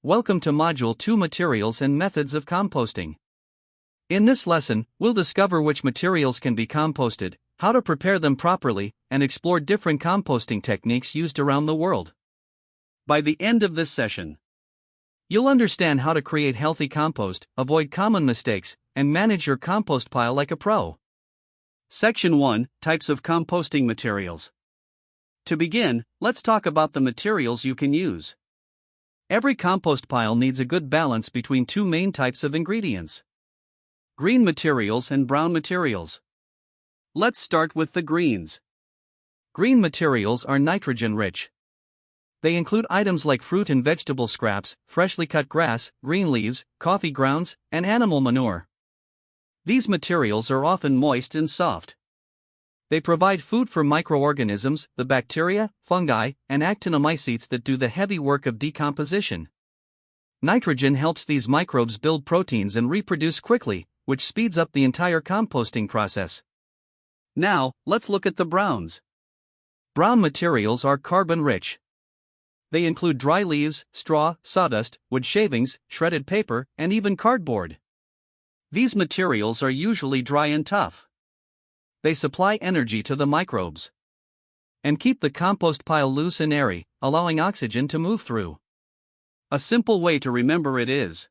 Welcome to Module 2 Materials and Methods of Composting. In this lesson, we'll discover which materials can be composted, how to prepare them properly, and explore different composting techniques used around the world. By the end of this session, you'll understand how to create healthy compost, avoid common mistakes, and manage your compost pile like a pro. Section 1: Types of Composting Materials. To begin, let's talk about the materials you can use. Every compost pile needs a good balance between two main types of ingredients: green materials and brown materials. Let's start with the greens. Green materials are nitrogen-rich. They include items like fruit and vegetable scraps, freshly cut grass, green leaves, coffee grounds, and animal manure. These materials are often moist and soft. They provide food for microorganisms, the bacteria, fungi, and actinomycetes that do the heavy work of decomposition. Nitrogen helps these microbes build proteins and reproduce quickly, which speeds up the entire composting process. Now, let's look at the browns. Brown materials are carbon-rich. They include dry leaves, straw, sawdust, wood shavings, shredded paper, and even cardboard. These materials are usually dry and tough. They supply energy to the microbes and keep the compost pile loose and airy, allowing oxygen to move through. A simple way to remember it is: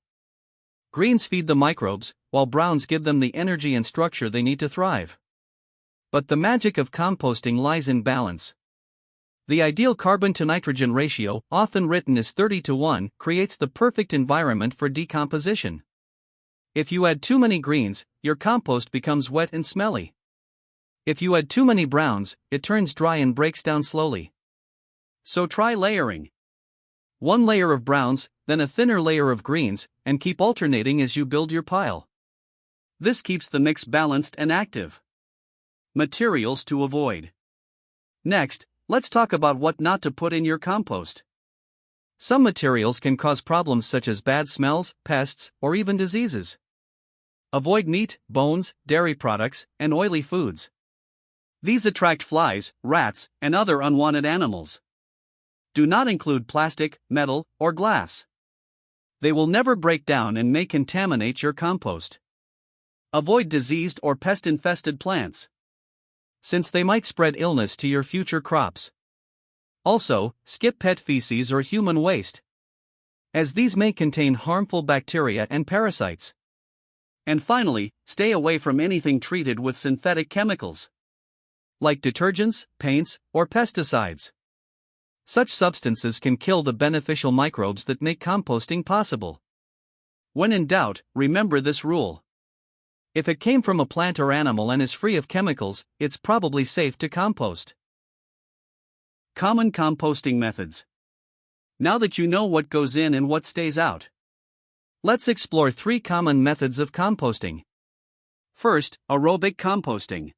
greens feed the microbes, while browns give them the energy and structure they need to thrive. But the magic of composting lies in balance. The ideal carbon to nitrogen ratio, often written as 30:1, creates the perfect environment for decomposition. If you add too many greens, your compost becomes wet and smelly. If you add too many browns, it turns dry and breaks down slowly. So try layering. One layer of browns, then a thinner layer of greens, and keep alternating as you build your pile. This keeps the mix balanced and active. Materials to avoid. Next, let's talk about what not to put in your compost. Some materials can cause problems such as bad smells, pests, or even diseases. Avoid meat, bones, dairy products, and oily foods. These attract flies, rats, and other unwanted animals. Do not include plastic, metal, or glass. They will never break down and may contaminate your compost. Avoid diseased or pest-infested plants, since they might spread illness to your future crops. Also, skip pet feces or human waste, as these may contain harmful bacteria and parasites. And finally, stay away from anything treated with synthetic chemicals, like detergents, paints, or pesticides. Such substances can kill the beneficial microbes that make composting possible. When in doubt, remember this rule: if it came from a plant or animal and is free of chemicals, it's probably safe to compost. Common composting methods. Now that you know what goes in and what stays out, let's explore 3 common methods of composting. First, aerobic composting.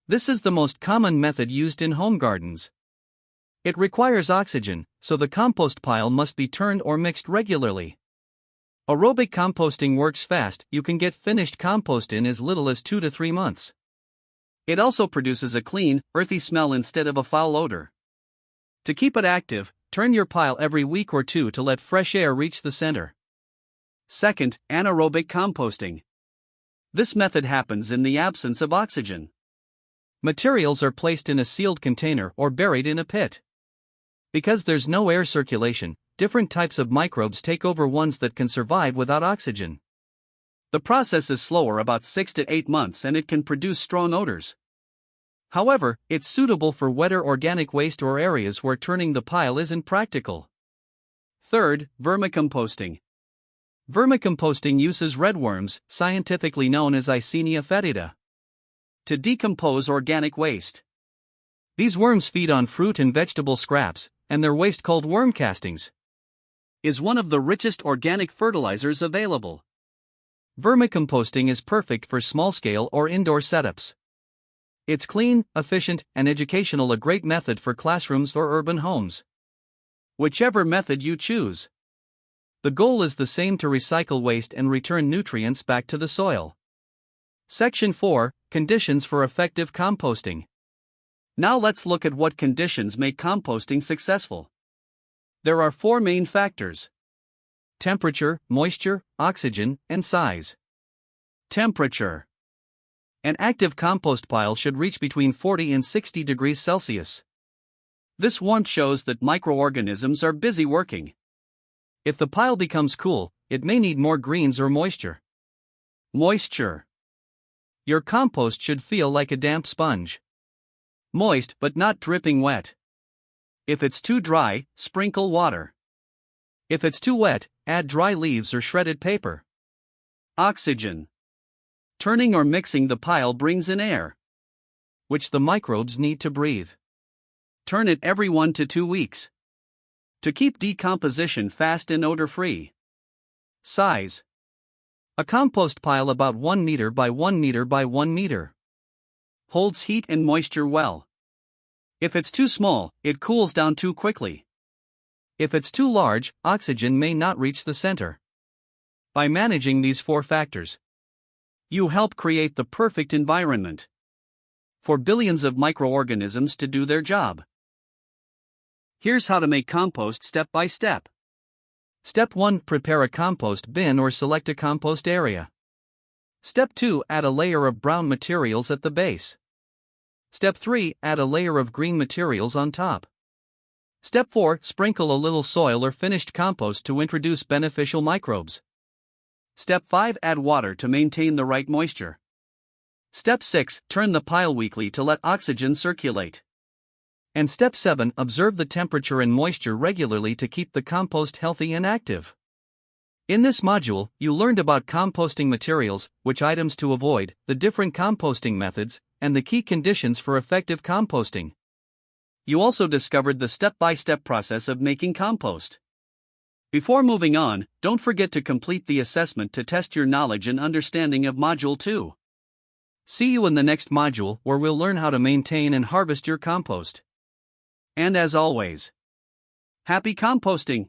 This is the most common method used in home gardens. It requires oxygen, so the compost pile must be turned or mixed regularly. Aerobic composting works fast. You can get finished compost in as little as 2 to 3 months. It also produces a clean, earthy smell instead of a foul odor. To keep it active, turn your pile every week or 2 to let fresh air reach the center. Second, anaerobic composting. This method happens in the absence of oxygen. Materials are placed in a sealed container or buried in a pit. Because there's no air circulation, different types of microbes take over ones that can survive without oxygen. The process is slower, about 6 to 8 months, and it can produce strong odors. However, it's suitable for wetter organic waste or areas where turning the pile isn't practical. Third, vermicomposting. Vermicomposting uses redworms, scientifically known as Eisenia fetida, to decompose organic waste. These worms feed on fruit and vegetable scraps, and their waste, called worm castings, is one of the richest organic fertilizers available. Vermicomposting is perfect for small-scale or indoor setups. It's clean, efficient, and educational, a great method for classrooms or urban homes. Whichever method you choose, the goal is the same: to recycle waste and return nutrients back to the soil. Section 4: Conditions for effective composting. Now let's look at what conditions make composting successful. There are 4 main factors: Temperature, moisture, oxygen, and size. Temperature. An active compost pile should reach between 40 and 60 degrees Celsius. This warmth shows that microorganisms are busy working. If the pile becomes cool, it may need more greens or moisture. Moisture. Your compost should feel like a damp sponge. Moist but not dripping wet. If it's too dry, sprinkle water. If it's too wet, add dry leaves or shredded paper. Oxygen. Turning or mixing the pile brings in air, which the microbes need to breathe. Turn it every 1 to 2 weeks. To keep decomposition fast and odor-free. Size. A compost pile about 1 meter by 1 meter by 1 meter. Holds heat and moisture well. If it's too small, it cools down too quickly. If it's too large, oxygen may not reach the center. By managing these 4 factors, you help create the perfect environment for billions of microorganisms to do their job. Here's how to make compost step by step. Step 1. Prepare a compost bin or select a compost area. Step 2. Add a layer of brown materials at the base. Step 3. Add a layer of green materials on top. Step 4. Sprinkle a little soil or finished compost to introduce beneficial microbes. Step 5. Add water to maintain the right moisture. Step 6. Turn the pile weekly to let oxygen circulate. And Step 7. Observe the temperature and moisture regularly to keep the compost healthy and active. In this module, you learned about composting materials, which items to avoid, the different composting methods, and the key conditions for effective composting. You also discovered the step-by-step process of making compost. Before moving on, don't forget to complete the assessment to test your knowledge and understanding of Module 2. See you in the next module where we'll learn how to maintain and harvest your compost. And as always, happy composting!